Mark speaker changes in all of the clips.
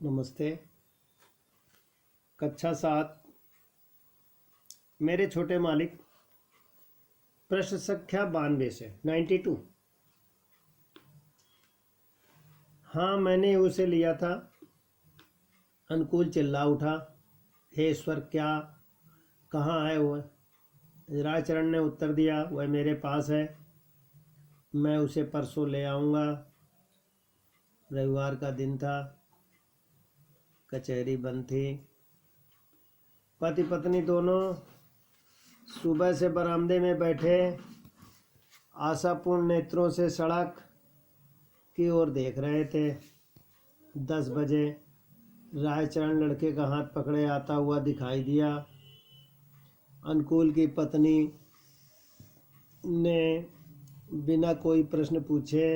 Speaker 1: नमस्ते। कक्षा 7 मेरे छोटे मालिक, प्रश्न संख्या 92 से 92। हाँ, मैंने उसे लिया था। अनुकूल चिल्ला उठा, हे ईश्वर, क्या? कहाँ है वह? रायचरण ने उत्तर दिया, वह मेरे पास है। मैं उसे परसों ले आऊँगा। रविवार का दिन था, कचहरी बंद थी। पति पत्नी दोनों सुबह से बरामदे में बैठे आशापूर्ण नेत्रों से सड़क की ओर देख रहे थे। 10 बजे रायचरण लड़के का हाथ पकड़े आता हुआ दिखाई दिया। अनुकूल की पत्नी ने बिना कोई प्रश्न पूछे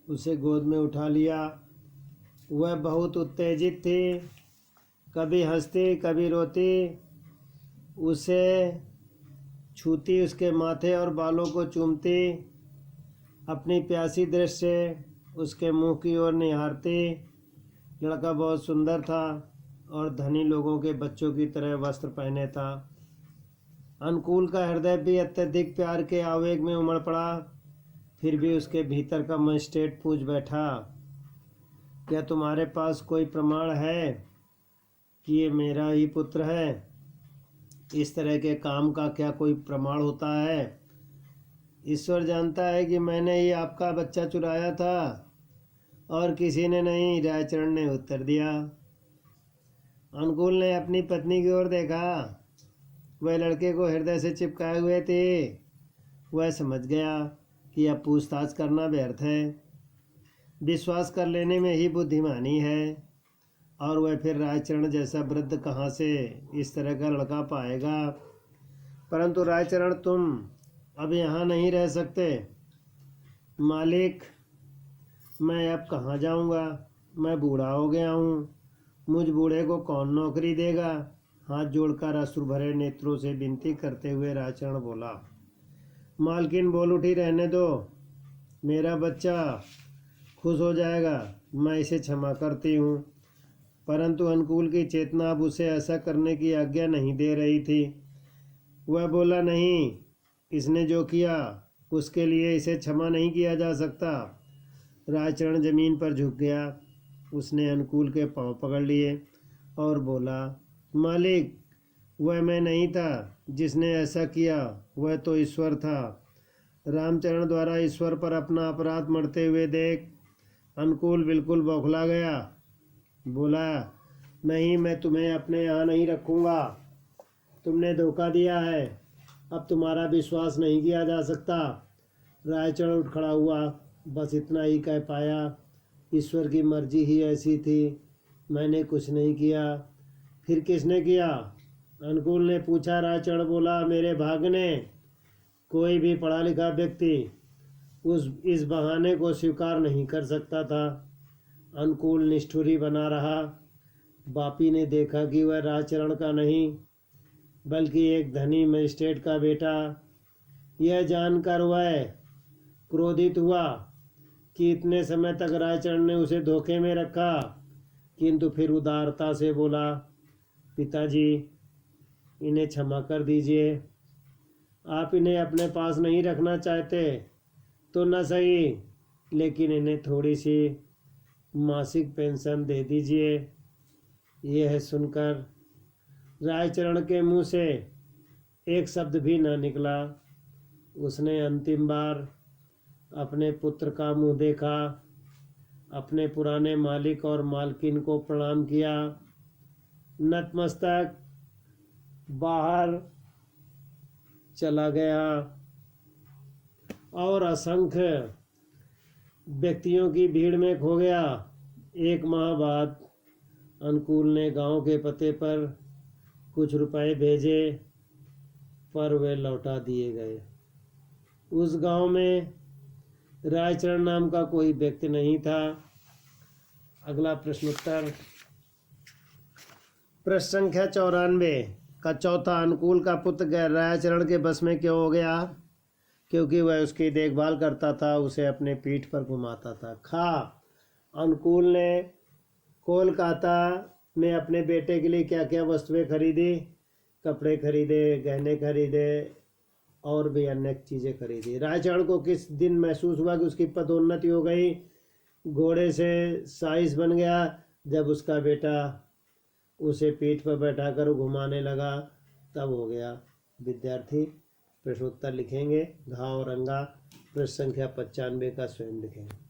Speaker 1: उसे गोद में उठा लिया। वह बहुत उत्तेजित थी, कभी हंसती कभी रोती। उसे छूती, उसके माथे और बालों को चूमती, अपनी प्यासी दृष्टि से उसके मुंह की ओर निहारती। लड़का बहुत सुंदर था और धनी लोगों के बच्चों की तरह वस्त्र पहने था। अनुकूल का हृदय भी अत्यधिक प्यार के आवेग में उमड़ पड़ा। फिर भी उसके भीतर का मजिस्ट्रेट पूछ बैठा, क्या तुम्हारे पास कोई प्रमाण है कि ये मेरा ही पुत्र है? इस तरह के काम का क्या कोई प्रमाण होता है? ईश्वर जानता है कि मैंने ही आपका बच्चा चुराया था और किसी ने नहीं, रायचरण ने उत्तर दिया। अनुकूल ने अपनी पत्नी की ओर देखा। वह लड़के को हृदय से चिपकाए हुए थे। वह समझ गया कि अब पूछताछ करना व्यर्थ है। विश्वास कर लेने में ही बुद्धिमानी है। और वह फिर रायचरण जैसा वृद्ध कहाँ से इस तरह का लड़का पाएगा? परंतु रायचरण, तुम अब यहाँ नहीं रह सकते। मालिक, मैं अब कहाँ जाऊँगा? मैं बूढ़ा हो गया हूँ। मुझ बूढ़े को कौन नौकरी देगा? हाथ जोड़कर अश्रु भरे नेत्रों से विनती करते हुए रायचरण बोला। मालकिन बोल उठी, रहने दो, मेरा बच्चा खुश हो जाएगा, मैं इसे क्षमा करती हूँ। परंतु अनुकूल की चेतना अब उसे ऐसा करने की आज्ञा नहीं दे रही थी। वह बोला, नहीं, इसने जो किया उसके लिए इसे क्षमा नहीं किया जा सकता। रायचरण जमीन पर झुक गया। उसने अनुकूल के पांव पकड़ लिए और बोला, मालिक, वह मैं नहीं था जिसने ऐसा किया, वह तो ईश्वर था। रामचरण द्वारा ईश्वर पर अपना अपराध मढ़ते हुए देख अनुकूल बिल्कुल बौखला गया। बोला, नहीं, मैं तुम्हें अपने यहाँ नहीं रखूँगा। तुमने धोखा दिया है, अब तुम्हारा विश्वास नहीं किया जा सकता। रायचरण उठ खड़ा हुआ, बस इतना ही कह पाया, ईश्वर की मर्जी ही ऐसी थी, मैंने कुछ नहीं किया। फिर किसने किया? अनुकूल ने पूछा। रायचरण बोला, मेरे भाग्य ने। कोई भी पढ़ा लिखा व्यक्ति इस बहाने को स्वीकार नहीं कर सकता था। अनुकूल निष्ठुर ही बना रहा। बापी ने देखा कि वह रायचरण का नहीं बल्कि एक धनी मजिस्ट्रेट का बेटा। यह जानकर वह क्रोधित हुआ कि इतने समय तक रायचरण ने उसे धोखे में रखा, किंतु फिर उदारता से बोला, पिताजी, इन्हें क्षमा कर दीजिए। आप इन्हें अपने पास नहीं रखना चाहते तो न सही, लेकिन इन्हें थोड़ी सी मासिक पेंशन दे दीजिए। यह सुनकर रायचरण के मुंह से एक शब्द भी न निकला। उसने अंतिम बार अपने पुत्र का मुंह देखा, अपने पुराने मालिक और मालकिन को प्रणाम किया, नतमस्तक बाहर चला गया और असंख्य व्यक्तियों की भीड़ में खो गया। 1 माह बाद अनुकूल ने गांव के पते पर कुछ रुपए भेजे, पर वे लौटा दिए गए। उस गांव में रायचरण नाम का कोई व्यक्ति नहीं था। अगला प्रश्नोत्तर। प्रश्न संख्या 94 का चौथा, अनुकूल का पुत्र रायचरण के बस में क्यों हो गया? क्योंकि वह उसकी देखभाल करता था, उसे अपने पीठ पर घुमाता था। खा, अनुकूल ने कोलकाता में अपने बेटे के लिए क्या क्या वस्तुएं खरीदी, कपड़े खरीदे, गहने खरीदे और भी अन्य चीज़ें खरीदी। रायचरण को किस दिन महसूस हुआ कि उसकी पदोन्नति हो गई, घोड़े से साइस बन गया जब उसका बेटा उसे पीठ पर बैठाकर घुमाने लगा, तब हो गया। विद्यार्थी प्रश्नोत्तर लिखेंगे। घाव रंगा, पृष्ठ संख्या 95 का स्वयं लिखेंगे।